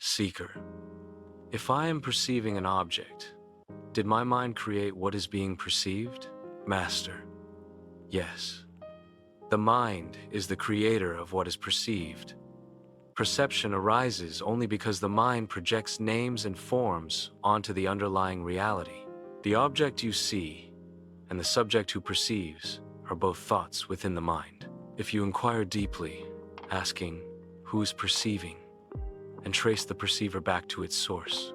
Seeker. If I am perceiving an object, did my mind create what is being perceived? Master. Yes. The mind is the creator of what is perceived. Perception arises only because the mind projects names and forms onto the underlying reality. The object you see and the subject who perceives are both thoughts within the mind. If you inquire deeply, asking, who is perceiving, and trace the perceiver back to its source,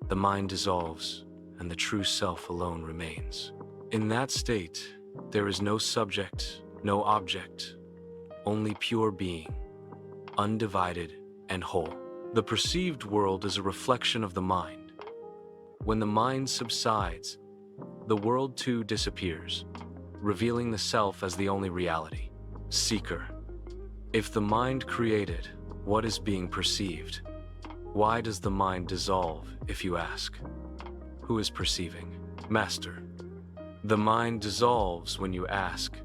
the mind dissolves and the true self alone remains. In that state, there is no subject, no object, only pure being, undivided and whole. The perceived world is a reflection of the mind. When the mind subsides, the world too disappears, revealing the self as the only reality. Seeker. If the mind created what is being perceived, why does the mind dissolve, if you ask? Who is perceiving? Master. The mind dissolves when you ask,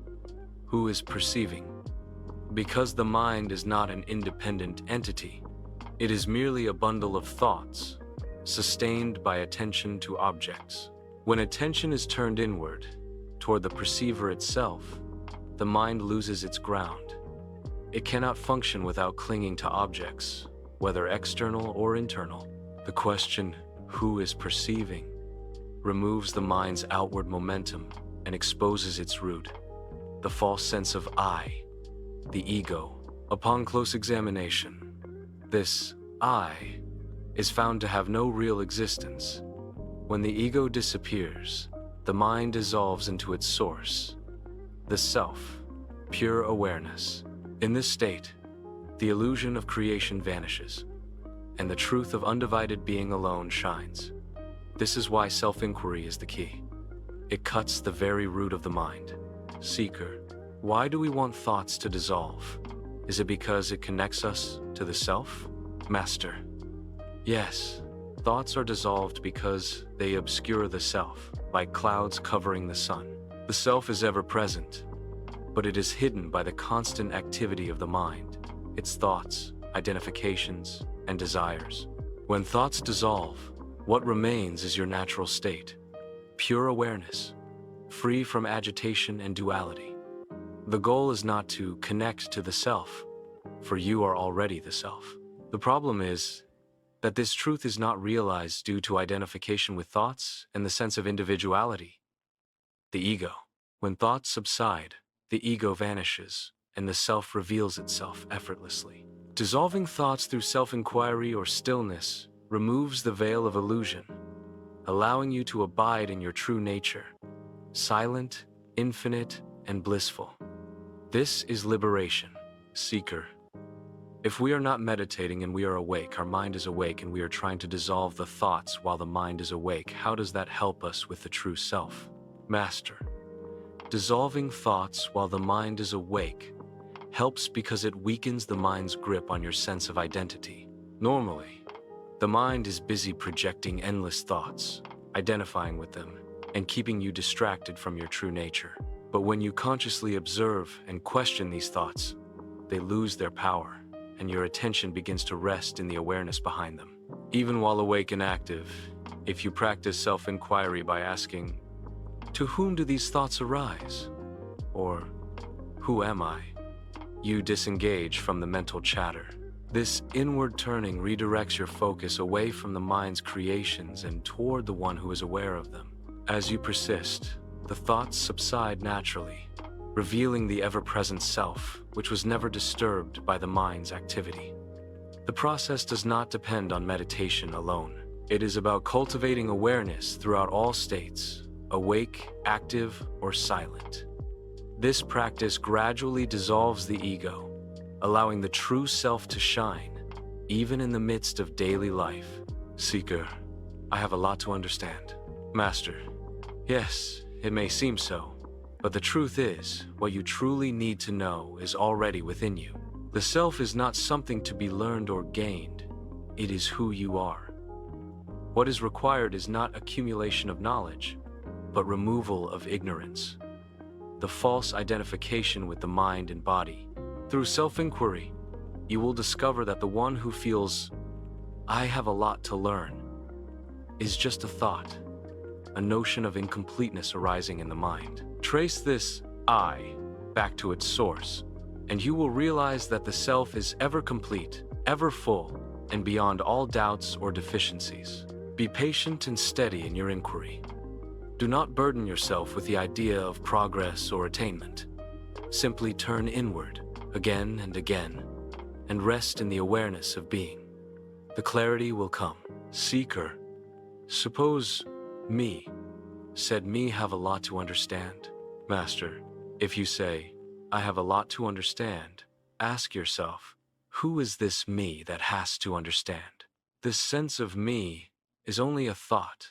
who is perceiving? Because the mind is not an independent entity. It is merely a bundle of thoughts, sustained by attention to objects. When attention is turned inward, toward the perceiver itself, the mind loses its ground. It cannot function without clinging to objects, whether external or internal. The question, who is perceiving, removes the mind's outward momentum and exposes its root, the false sense of I, the ego. Upon close examination, this I is found to have no real existence. When the ego disappears, the mind dissolves into its source, the self, pure awareness. In this state, the illusion of creation vanishes, and the truth of undivided being alone shines. This is why self-inquiry is the key. It cuts the very root of the mind. Seeker. Why do we want thoughts to dissolve? Is it because it connects us to the self? Master. Yes, thoughts are dissolved because they obscure the self, like clouds covering the sun. The self is ever present, but it is hidden by the constant activity of the mind, its thoughts, identifications, and desires. When thoughts dissolve, what remains is your natural state, pure awareness, free from agitation and duality. The goal is not to connect to the self, for you are already the self. The problem is that this truth is not realized due to identification with thoughts and the sense of individuality, the ego. When thoughts subside, the ego vanishes, and the self reveals itself effortlessly. Dissolving thoughts through self-inquiry or stillness removes the veil of illusion, allowing you to abide in your true nature, silent, infinite, and blissful. This is liberation. Seeker. If we are not meditating and we are awake, our mind is awake and we are trying to dissolve the thoughts while the mind is awake, how does that help us with the true self? Master. Dissolving thoughts while the mind is awake helps because it weakens the mind's grip on your sense of identity. Normally, the mind is busy projecting endless thoughts, identifying with them, and keeping you distracted from your true nature. But when you consciously observe and question these thoughts, they lose their power, and your attention begins to rest in the awareness behind them. Even while awake and active, if you practice self-inquiry by asking, to whom do these thoughts arise? Or, who am I? You disengage from the mental chatter. This inward turning redirects your focus away from the mind's creations and toward the one who is aware of them. As you persist, the thoughts subside naturally, revealing the ever-present self, which was never disturbed by the mind's activity. The process does not depend on meditation alone. It is about cultivating awareness throughout all states, awake, active, or silent. This practice gradually dissolves the ego, allowing the true self to shine, even in the midst of daily life. Seeker. I have a lot to understand. Master. Yes, it may seem so, but the truth is, what you truly need to know is already within you. The self is not something to be learned or gained. It is who you are. What is required is not accumulation of knowledge, but removal of ignorance, the false identification with the mind and body. Through self-inquiry, you will discover that the one who feels "I have a lot to learn" is just a thought, a notion of incompleteness arising in the mind. Trace this "I" back to its source, and you will realize that the self is ever complete, ever full, and beyond all doubts or deficiencies. Be patient and steady in your inquiry. Do not burden yourself with the idea of progress or attainment. Simply turn inward, again and again, and rest in the awareness of being. The clarity will come. Seeker, suppose me said me have a lot to understand. Master, if you say, I have a lot to understand, ask yourself, who is this me that has to understand? This sense of me is only a thought,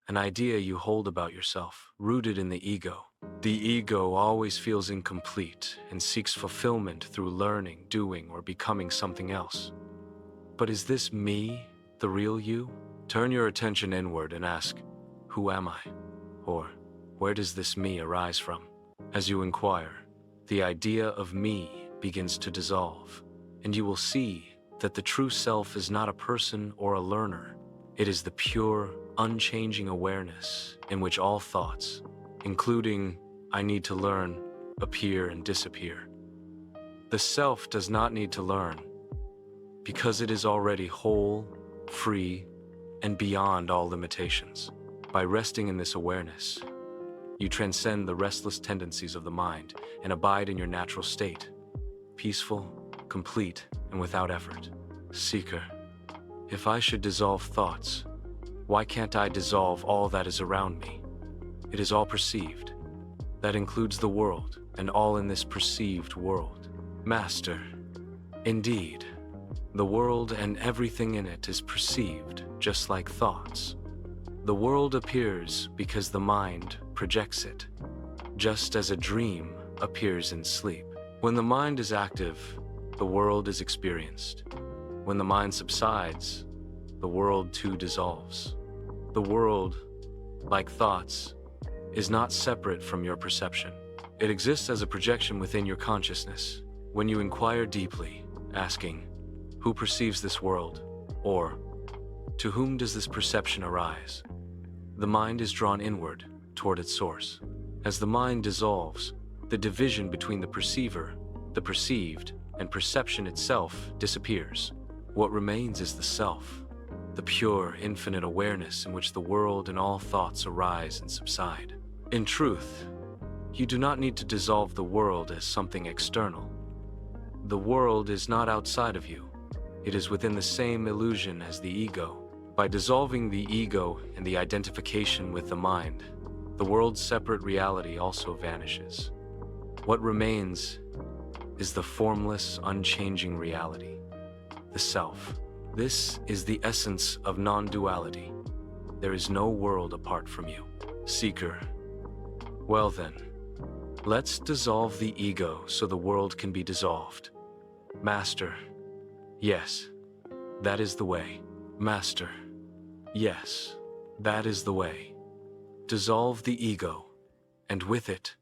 an idea you hold about yourself, rooted in the ego. The ego always feels incomplete and seeks fulfillment through learning, doing, or becoming something else. But is this me the real you? Turn your attention inward and ask, who am I? Or, where does this me arise from? As you inquire, the idea of me begins to dissolve, and you will see that the true self is not a person or a learner. It is the pure, unchanging awareness in which all thoughts, including I need to learn, appear and disappear. The self does not need to learn, because it is already whole, free, and beyond all limitations. By resting in this awareness, you transcend the restless tendencies of the mind and abide in your natural state, peaceful, complete, and without effort. Seeker, if I should dissolve thoughts, why can't I dissolve all that is around me? It is all perceived. That includes the world and all in this perceived world. Master, indeed, the world and everything in it is perceived, just like thoughts. The world appears because the mind projects it, just as a dream appears in sleep. When the mind is active, the world is experienced. When the mind subsides, the world too dissolves. The world, like thoughts, is not separate from your perception. It exists as a projection within your consciousness. When you inquire deeply, asking, who perceives this world? Or, to whom does this perception arise? The mind is drawn inward, toward its source. As the mind dissolves, the division between the perceiver, the perceived, and perception itself disappears. What remains is the self, the pure, infinite awareness in which the world and all thoughts arise and subside. In truth, you do not need to dissolve the world as something external. The world is not outside of you. It is within the same illusion as the ego. By dissolving the ego and the identification with the mind, the world's separate reality also vanishes. What remains is the formless, unchanging reality, the self. This is the essence of non-duality. There is no world apart from you. Seeker, well then, let's dissolve the ego so the world can be dissolved. Master, yes, that is the way. Master, yes, that is the way. Dissolve the ego, and with it,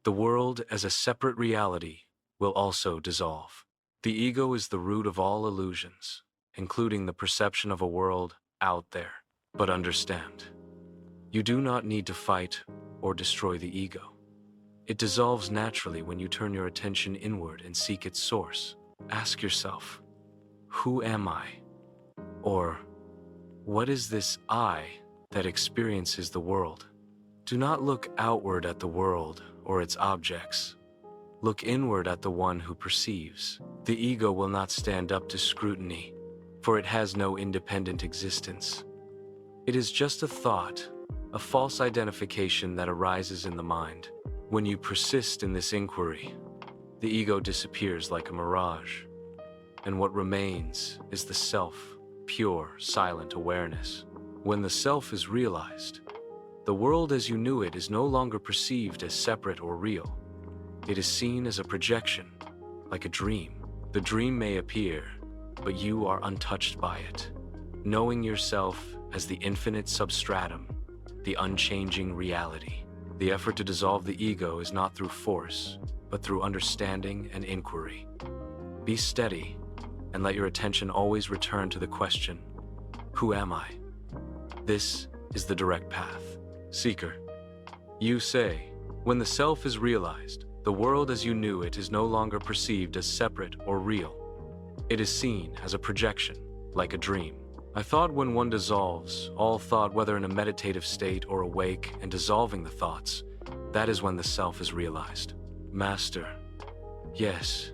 the world as a separate reality will also dissolve. The ego is the root of all illusions, including the perception of a world out there. But understand, you do not need to fight or destroy the ego. It dissolves naturally when you turn your attention inward and seek its source. Ask yourself, who am I? Or, what is this I that experiences the world? Do not look outward at the world or its objects. Look inward at the one who perceives. The ego will not stand up to scrutiny, for it has no independent existence. It is just a thought, a false identification that arises in the mind. When you persist in this inquiry, the ego disappears like a mirage, and what remains is the self, pure, silent awareness. When the self is realized, the world as you knew it is no longer perceived as separate or real. It is seen as a projection, like a dream. The dream may appear, but you are untouched by it. Knowing yourself as the infinite substratum, the unchanging reality. The effort to dissolve the ego is not through force, but through understanding and inquiry. Be steady, and let your attention always return to the question, Who am I? This is the direct path. Seeker, you say, when the self is realized, the world as you knew it is no longer perceived as separate or real. It is seen as a projection, like a dream. I thought when one dissolves, all thought, whether in a meditative state or awake and dissolving the thoughts, that is when the self is realized. Master, yes,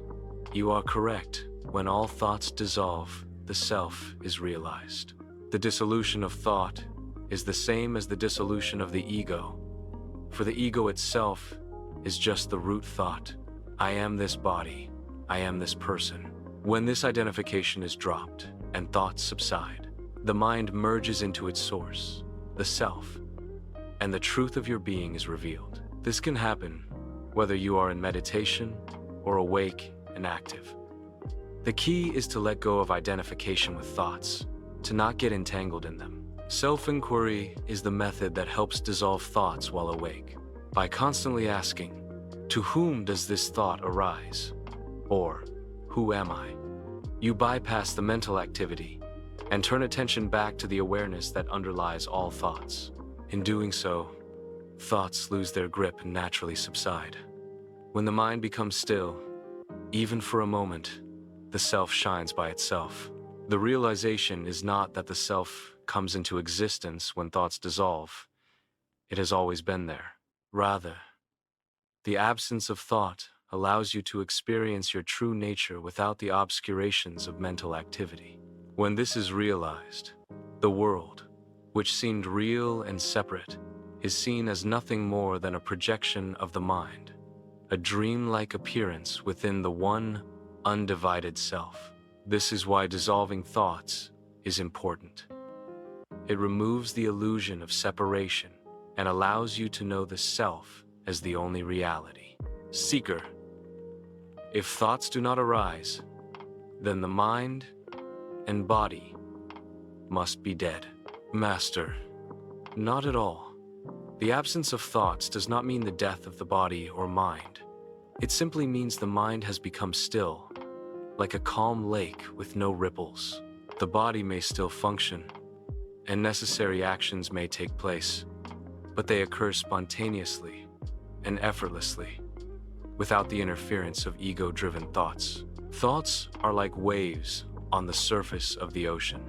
you are correct. When all thoughts dissolve, the self is realized. The dissolution of thought is the same as the dissolution of the ego, for the ego itself is just the root thought. I am this body, I am this person. When this identification is dropped and thoughts subside, the mind merges into its source, the self, and the truth of your being is revealed. This can happen whether you are in meditation or awake and active. The key is to let go of identification with thoughts, to not get entangled in them. Self-inquiry is the method that helps dissolve thoughts while awake. By constantly asking, to whom does this thought arise? Or, who am I? You bypass the mental activity and turn attention back to the awareness that underlies all thoughts. In doing so, thoughts lose their grip and naturally subside. When the mind becomes still, even for a moment, the self shines by itself. The realization is not that the self comes into existence when thoughts dissolve. It has always been there. Rather, the absence of thought allows you to experience your true nature without the obscurations of mental activity. When this is realized, the world, which seemed real and separate, is seen as nothing more than a projection of the mind, a dreamlike appearance within the one undivided self. This is why dissolving thoughts is important. It removes the illusion of separation and allows you to know the self as the only reality. Seeker, if thoughts do not arise, then the mind and body must be dead. Master, not at all. The absence of thoughts does not mean the death of the body or mind. It simply means the mind has become still, like a calm lake with no ripples. The body may still function, and necessary actions may take place, but they occur spontaneously and effortlessly, without the interference of ego-driven thoughts. Thoughts are like waves on the surface of the ocean.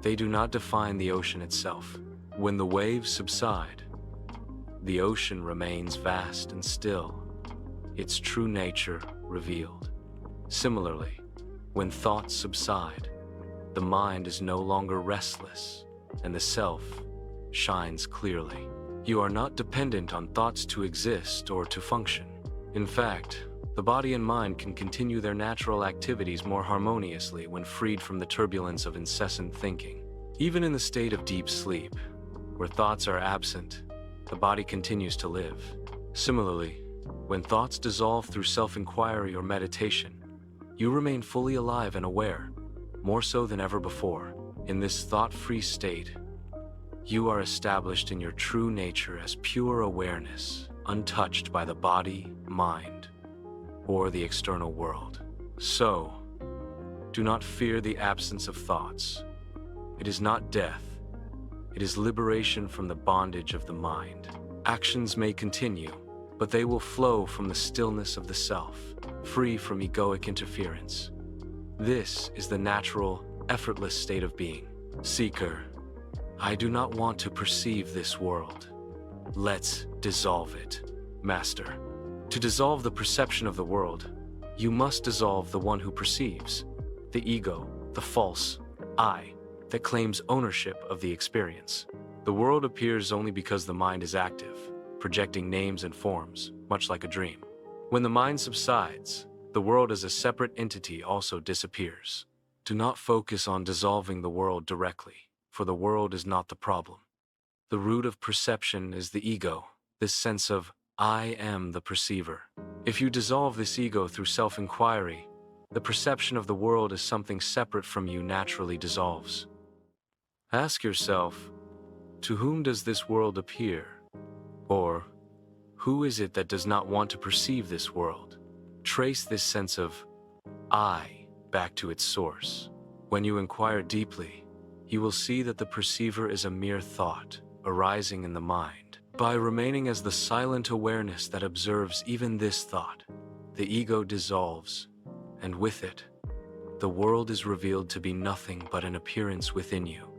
They do not define the ocean itself. When the waves subside, the ocean remains vast and still, its true nature revealed. Similarly, when thoughts subside, the mind is no longer restless, and the self shines clearly. You are not dependent on thoughts to exist or to function. In fact, the body and mind can continue their natural activities more harmoniously when freed from the turbulence of incessant thinking. Even in the state of deep sleep, where thoughts are absent, the body continues to live. Similarly, when thoughts dissolve through self-inquiry or meditation, you remain fully alive and aware, more so than ever before. In this thought-free state, you are established in your true nature as pure awareness, untouched by the body, mind, or the external world. So, do not fear the absence of thoughts. It is not death. It is liberation from the bondage of the mind. Actions may continue, but they will flow from the stillness of the self, free from egoic interference. This is the natural, effortless state of being. Seeker, I do not want to perceive this world. Let's dissolve it. Master, to dissolve the perception of the world, you must dissolve the one who perceives, the ego, the false I that claims ownership of the experience. The world appears only because the mind is active, projecting names and forms, much like a dream. When the mind subsides, the world as a separate entity also disappears. Do not focus on dissolving the world directly, for the world is not the problem. The root of perception is the ego, this sense of I am the perceiver. If you dissolve this ego through self-inquiry, the perception of the world as something separate from you naturally dissolves. Ask yourself, to whom does this world appear? Or, who is it that does not want to perceive this world? Trace this sense of I back to its source. When you inquire deeply, you will see that the perceiver is a mere thought arising in the mind. By remaining as the silent awareness that observes even this thought, the ego dissolves, and with it, the world is revealed to be nothing but an appearance within you,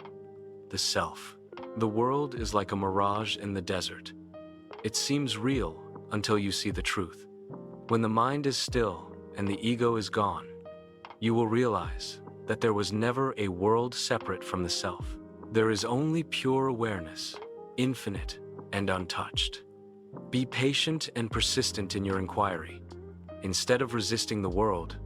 the self. The world is like a mirage in the desert. It seems real until you see the truth. When the mind is still and the ego is gone, you will realize that there was never a world separate from the self. There is only pure awareness, infinite and untouched. Be patient and persistent in your inquiry. Instead of resisting the world,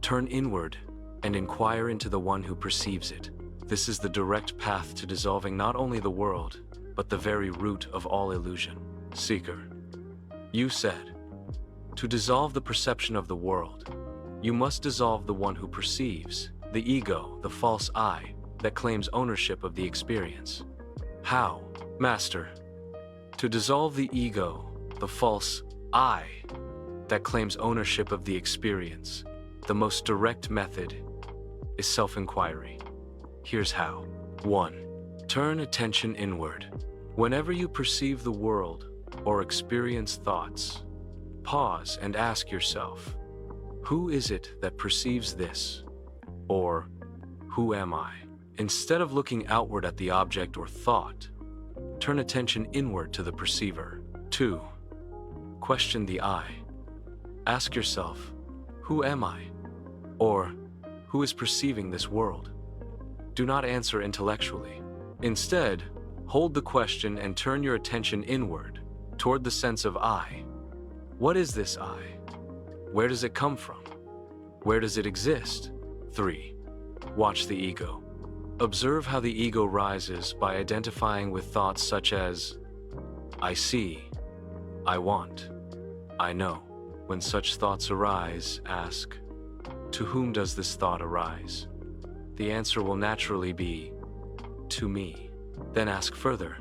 turn inward and inquire into the one who perceives it. This is the direct path to dissolving not only the world, but the very root of all illusion. Seeker, you said, to dissolve the perception of the world, you must dissolve the one who perceives, the ego, the false I, that claims ownership of the experience. How, Master? To dissolve the ego, the false I, that claims ownership of the experience, the most direct method is self-inquiry. Here's how. 1. Turn attention inward. Whenever you perceive the world or experience thoughts, pause and ask yourself, who is it that perceives this? Or, who am I? Instead of looking outward at the object or thought, turn attention inward to the perceiver. 2. Question the I. Ask yourself, who am I? Or, who is perceiving this world? Do not answer intellectually. Instead, hold the question and turn your attention inward, toward the sense of I. What is this I? Where does it come from? Where does it exist? 3. Watch the ego. Observe how the ego rises by identifying with thoughts such as, I see, I want, I know. When such thoughts arise, ask, to whom does this thought arise? The answer will naturally be, to me. Then ask further,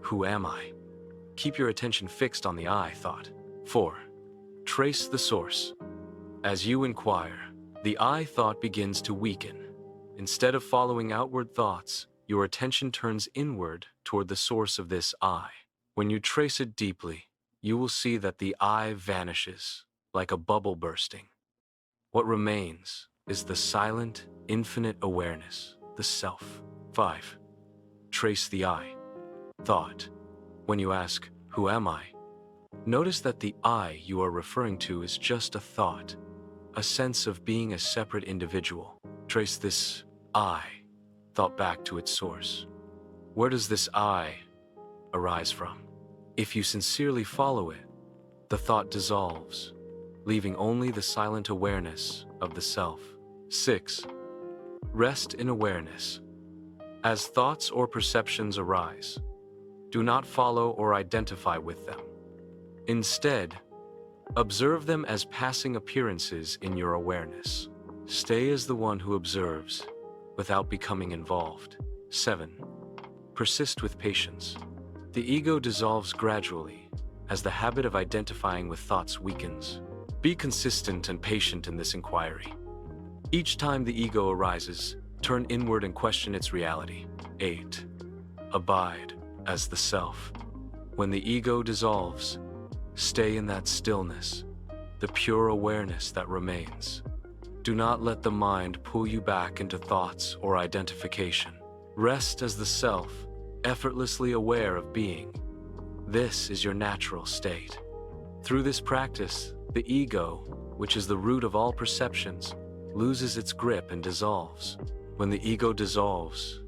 who am I? Keep your attention fixed on the I thought. 4. Trace the source. As you inquire, the I thought begins to weaken. Instead of following outward thoughts, your attention turns inward toward the source of this I. When you trace it deeply, you will see that the I vanishes, like a bubble bursting. What remains is the silent, infinite awareness, the self. 5. Trace the I thought. When you ask, who am I? Notice that the I you are referring to is just a thought, a sense of being a separate individual. Trace this I thought back to its source. Where does this I arise from? If you sincerely follow it, the thought dissolves, leaving only the silent awareness of the self. 6. Rest in awareness. As thoughts or perceptions arise, do not follow or identify with them. Instead, observe them as passing appearances in your awareness. Stay as the one who observes, without becoming involved. 7. Persist with patience. The ego dissolves gradually, as the habit of identifying with thoughts weakens. Be consistent and patient in this inquiry. Each time the ego arises, turn inward and question its reality. 8. Abide as the self. When the ego dissolves, stay in that stillness, the pure awareness that remains. Do not let the mind pull you back into thoughts or identification. Rest as the self, effortlessly aware of being. This is your natural state. Through this practice, the ego, which is the root of all perceptions, loses its grip and dissolves. When the ego dissolves,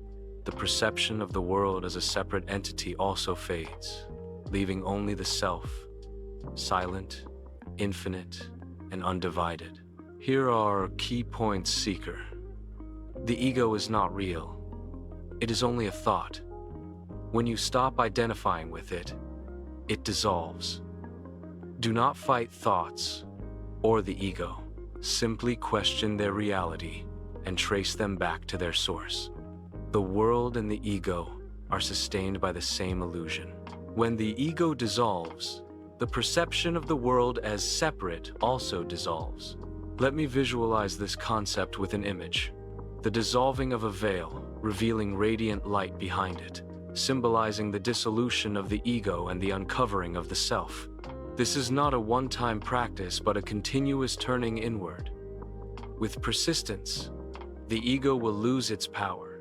the perception of the world as a separate entity also fades, leaving only the self, silent, infinite, and undivided. Here are key points, seeker. The ego is not real. It is only a thought. When you stop identifying with it, it dissolves. Do not fight thoughts or the ego. Simply question their reality and trace them back to their source. The world and the ego are sustained by the same illusion. When the ego dissolves, the perception of the world as separate also dissolves. Let me visualize this concept with an image. the dissolving of a veil, revealing radiant light behind it, symbolizing the dissolution of the ego and the uncovering of the self. This is not a one-time practice, but a continuous turning inward. With persistence, the ego will lose its power,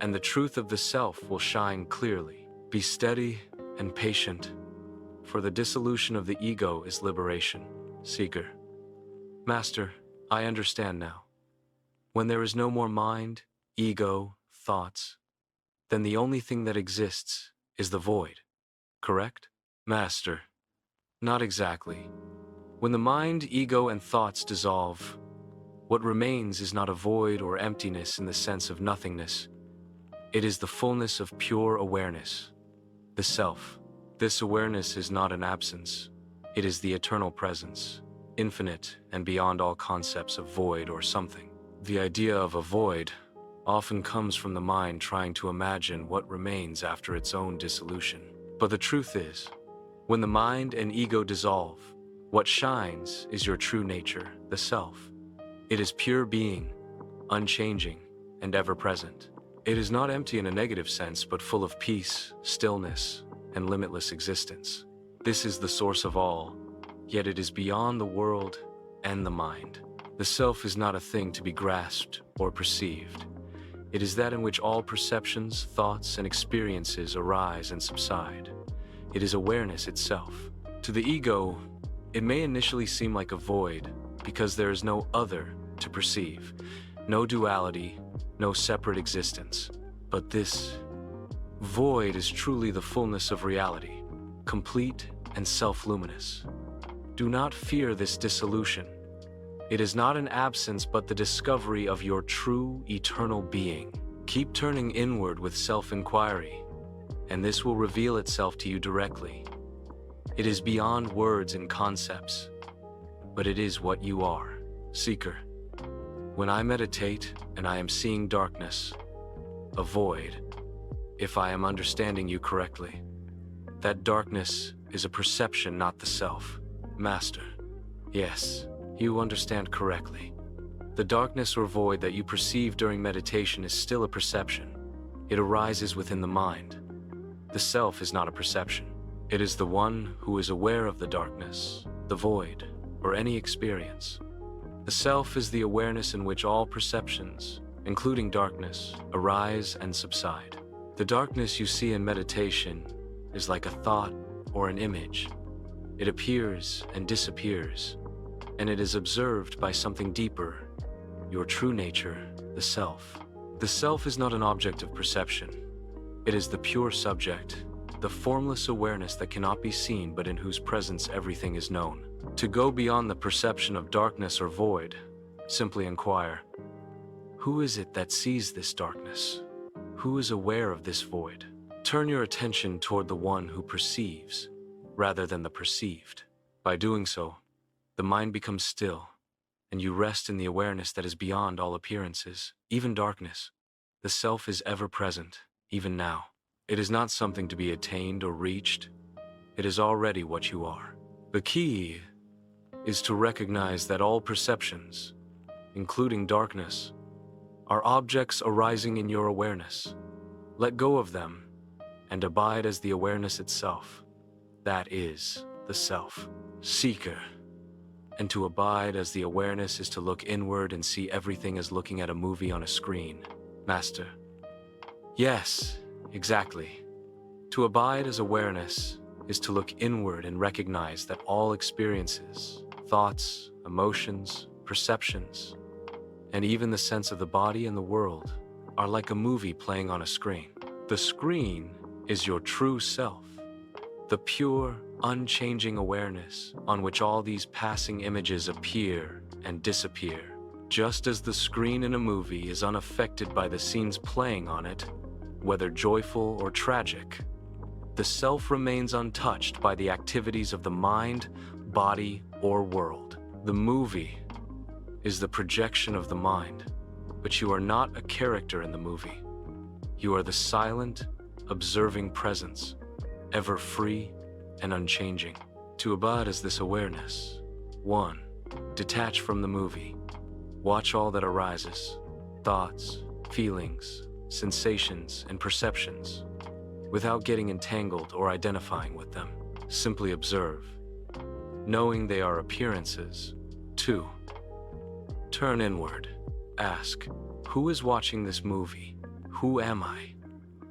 and the truth of the self will shine clearly. Be steady and patient, for the dissolution of the ego is liberation. Seeker. Master, I understand now. When there is no more mind, ego, thoughts, then the only thing that exists is the void. Correct? Master, not exactly. When the mind, ego, and thoughts dissolve, what remains is not a void or emptiness in the sense of nothingness. It is the fullness of pure awareness, the self. This awareness is not an absence. It is the eternal presence, infinite and beyond all concepts of void or something. The idea of a void often comes from the mind trying to imagine what remains after its own dissolution. But the truth is, when the mind and ego dissolve, what shines is your true nature, the self. It is pure being, unchanging, and ever-present. It is not empty in a negative sense, but full of peace, stillness, and limitless existence. This is the source of all, yet it is beyond the world and the mind. The self is not a thing to be grasped or perceived. It is that in which all perceptions, thoughts, and experiences arise and subside. It is awareness itself. To the ego, it may initially seem like a void because there is no other to perceive, no duality, no separate existence. But this void is truly the fullness of reality, complete and self-luminous. Do not fear this dissolution. It is not an absence, but the discovery of your true, eternal being. Keep turning inward with self-inquiry, and this will reveal itself to you directly. It is beyond words and concepts, but it is what you are. Seeker, when I meditate and I am seeing darkness, a void, if I am understanding you correctly, that darkness is a perception, not the self. Master, yes. You understand correctly. The darkness or void that you perceive during meditation is still a perception. It arises within the mind. The self is not a perception. It is the one who is aware of the darkness, the void, or any experience. The self is the awareness in which all perceptions, including darkness, arise and subside. The darkness you see in meditation is like a thought or an image. It appears and disappears, and it is observed by something deeper, your true nature, the self. The self is not an object of perception. It is the pure subject, the formless awareness that cannot be seen but in whose presence everything is known. To go beyond the perception of darkness or void, simply inquire, who is it that sees this darkness? Who is aware of this void? Turn your attention toward the one who perceives, rather than the perceived. By doing so, the mind becomes still, and you rest in the awareness that is beyond all appearances, even darkness. The self is ever present, even now. It is not something to be attained or reached. It is already what you are. The key is to recognize that all perceptions, including darkness, are objects arising in your awareness. Let go of them and abide as the awareness itself. That is the self. Seeker. And to abide as the awareness is to look inward and see everything as looking at a movie on a screen. Master. Yes, exactly. To abide as awareness is to look inward and recognize that all experiences, thoughts, emotions, perceptions, and even the sense of the body and the world are like a movie playing on a screen. The screen is your true self, the pure, unchanging awareness on which all these passing images appear and disappear. Just as the screen in a movie is unaffected by the scenes playing on it, whether joyful or tragic, the self remains untouched by the activities of the mind, body, or world. The movie is the projection of the mind, but you are not a character in the movie. You are the silent, observing presence, ever free and unchanging. To abide as this awareness. 1. Detach from the movie. Watch all that arises. thoughts, feelings, sensations, and perceptions without getting entangled or identifying with them. Simply observe, knowing they are appearances. 2. Turn inward. Ask, who is watching this movie? Who am I?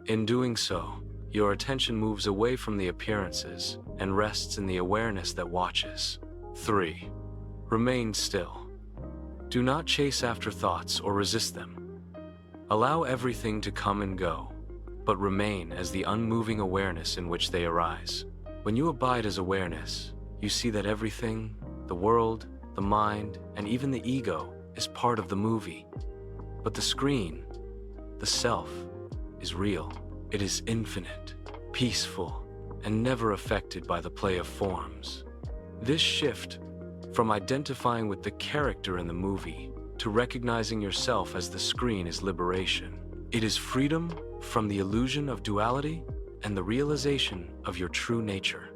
In doing so, your attention moves away from the appearances and rests in the awareness that watches. 3. Remain still. Do not chase after thoughts or resist them. Allow everything to come and go, but remain as the unmoving awareness in which they arise. When you abide as awareness, you see that everything, the world, the mind, and even the ego, is part of the movie. But the screen, the self, is real. It is infinite, peaceful, and never affected by the play of forms. This shift from identifying with the character in the movie to recognizing yourself as the screen is liberation. It is freedom from the illusion of duality and the realization of your true nature.